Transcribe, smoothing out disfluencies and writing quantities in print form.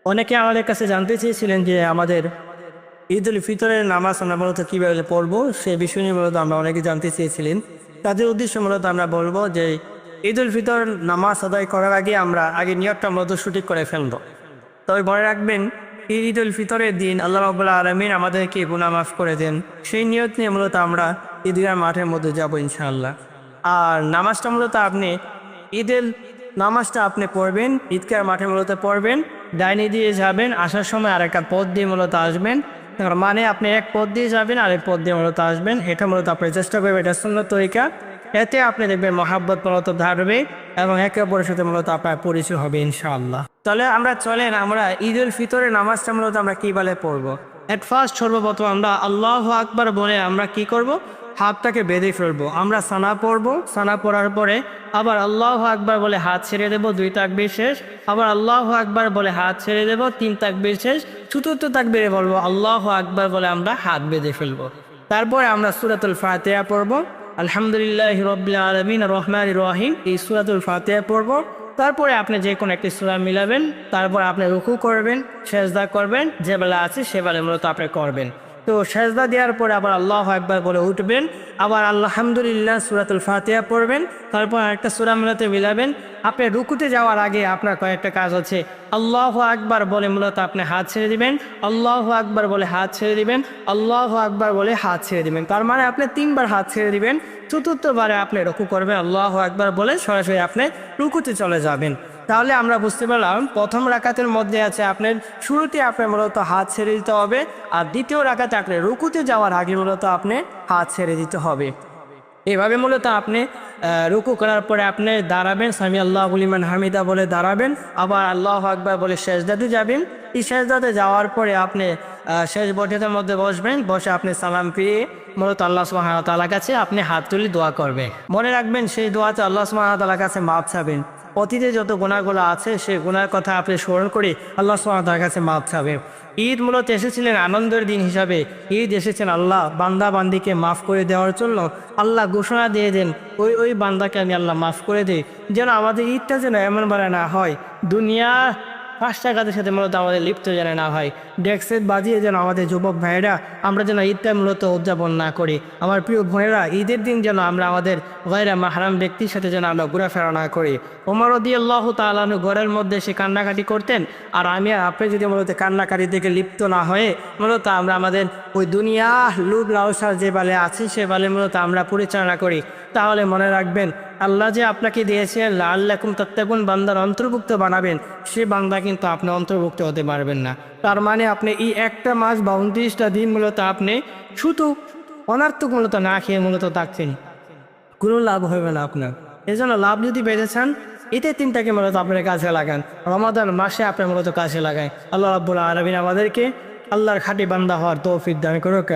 অনেকে আমাদের কাছে জানতে চেয়েছিলেন যে আমাদের ঈদ উল ফিতরের নামাজ আমরা মূলত কীভাবে পড়বো সে বিষয় নিয়ে মূলত আমরা অনেকে জানতে চেয়েছিলেন। তাদের উদ্দেশ্যে মূলত আমরা বলবো যে ঈদ উল ফিতর নামাজ আদায় করার আগে আমরা আগে নিয়তটা মূলত সঠিক করে ফেলবো। তবে মনে রাখবেন ঈদ উল ফিতরের দিন আল্লাহ রাব্বুল আলামিন আমাদেরকে গুনাহ মাফ করে দেন, সেই নিয়ত নিয়ে মূলত আমরা ঈদগাহ মাঠের মধ্যে যাবো ইনশাআল্লাহ। আর নামাজটা মূলত আপনি ঈদের নামাজটা আপনি পড়বেন ঈদগাহ মাঠে মূলত পড়বেন, ডাইনি দিয়ে যাবেন, আসার সময় আর একটা পথ দিয়ে মূলত আসবেন। তার মানে আপনি এক পথ দিয়ে যাবেন আরেক পথ দিয়ে মূলত আসবেন, এটা মূলত আপনি চেষ্টা করবেন, এটা সুন্নাত তরিকা। এতে আপনি দেখবেন মহাব্বত মূলত ধারবে এবং একে অপরের সাথে মূলত আপনার পরিচয় হবে ইনশাআল্লাহ। তাহলে আমরা ঈদ উল ফিতরের নামাজটা মূলত আমরা কীভাবে পড়বো। এট ফার্স্ট সর্বপ্রথম আমরা আল্লাহু আকবার বলে আমরা কি করব, হাতটাকে বেঁধে ফেলবো। আমরা সানা পড়বো, সানা পড়ার পরে আবার আল্লাহু আকবার বলে হাত ছেড়ে দেবো, 2 তাকবীর শেষ। আবার আল্লাহু আকবার বলে হাত ছেড়ে দেবো, 3 তাকবীর শেষ। চতুর্থ তাকবীরে বলবো আল্লাহু আকবার বলে আমরা হাত বেঁধে ফেলবো। তারপরে আমরা সূরাতুল ফাতিহা পড়বো, আলহামদুলিল্লাহি রাব্বিল আলামিন রহমানির রহিম, এই সূরাতুল ফাতিহা পড়বো। তারপরে আপনি যে কোনো একটি সূরা মিলাবেন, তারপর আপনি রুকু করবেন, সেজদা করবেন, যে বেলা আছে সে বেলা মূলত আপনি করবেন। তো সেজদা দেওয়ার পরে আবার আল্লাহু আকবার বলে উঠবেন, আবার আলহামদুলিল্লাহ সূরাতুল ফাতিহা পড়বেন, তারপর একটা সূরা মিলাতে মিলাবেন। আপনি রুকুতে যাওয়ার আগে আপনার কয়েকটা কাজ আছে। আল্লাহু আকবার বলে মূলত আপনি হাত ছেড়ে দিবেন, আল্লাহু আকবার বলে হাত ছেড়ে দিবেন, আল্লাহু আকবার বলে হাত ছেড়ে দিবেন। তার মানে আপনি 3 বার হাত ছেড়ে দিবেন। চতুর্থবারে আপনি রুকু করবেন, আল্লাহু আকবার বলে সরাসরি আপনি রুকুতে চলে যাবেন। তাহলে আমরা বুঝতে পারলাম প্রথম রাকাতের মধ্যে আছে আপনার শুরুতে আপনার মূলত হাত ছেড়ে দিতে হবে, আর দ্বিতীয় রাকাতে আপনি রুকুতে যাওয়ার আগে মূলত আপনি হাত ছেড়ে দিতে হবে। এভাবে মূলত আপনি রুকু করার পরে আপনি দাঁড়াবেন, সামি আল্লাহু লিমান হামিদা বলে দাঁড়াবেন, আবার আল্লাহু আকবার বলে সেজদাতে যাবেন। এই সেজদাতে যাওয়ার পরে আপনি শেষ বৈঠকের মধ্যে বসবেন, বসে আপনি সালাম ফিরিয়ে মূলত আল্লাহ সুবহানাহু ওয়া তাআলার কাছে আপনি হাত তুলে দোয়া করবেন। মনে রাখবেন সেই দোয়াতে আল্লাহ সুবহানাহু ওয়া তাআলার কাছে মাপ চাবেন। অতীতে যত গুনাহগুলো আছে সেই গুনার কথা আপনি স্মরণ করে আল্লাহ সুবহানাহু ওয়া তাআলার কাছে মাপ চাবেন। ঈদ মূলত এসেছিলেন আনন্দের দিন হিসাবে, ঈদ এসেছেন আল্লাহ বান্দা বান্দিকে মাফ করে দেওয়ার জন্য। আল্লাহ ঘোষণা দিয়ে দেন ওই বান্দাকে আমি আল্লাহ মাফ করে দিই, যেন আমাদের ঈদটা যেন এমনভাবে না হয় দুনিয়া ফাঁসটাঘাতের সাথে মূলত আমাদের লিপ্ত যেন না হয়, ডেক্সেট বাজিয়ে যেন আমাদের যুবক ভাইয়েরা আমরা যেন ঈদটা মূলত উদযাপন না করি। আমার প্রিয় বোনেরা, ঈদের দিন যেন আমরা আমাদের গায়রা মাহরাম ব্যক্তির সাথে যেন আমরা ঘোরাফেরা না করি। ওমর রাদিয়াল্লাহু তাআলা আনহু ঘরের মধ্যে সে কান্নাকাটি করতেন, আর আমি আর আপনি যদি মূলত কান্নাকাটি থেকে লিপ্ত না হয়ে মূলত আমরা আমাদের ওই দুনিয়া লুভ লালসার যে বালে আছে সে বালে মূলত আমরা পরিচালনা করি, তাহলে মনে রাখবেন আল্লাহ যে আপনাকে দিয়েছেন লাআল্লাকুম তাত্তাকুন বান্দার অন্তর্ভুক্ত বানাবেন, সে বান্দা কিন্তু আপনি অন্তর্ভুক্ত হতে পারবেন না। তার মানে আপনি এই একটা মাস বা 29টা দিন মূলত আপনি শুধু অনার্থক মূলত না খেয়ে মূলত থাকছেন, কোনো লাভ হবে না আপনার। এজন্য লাভ যদি পেতে চান এতে 3টাকে মূলত আপনার কাজে লাগান, রমাদান মাসে আপনার মূলত কাজে লাগান। আল্লাহ রাব্বুল আলামিন আমাদেরকে আল্লাহর খাঁটি বান্দা হওয়ার তৌফিক দান করুক।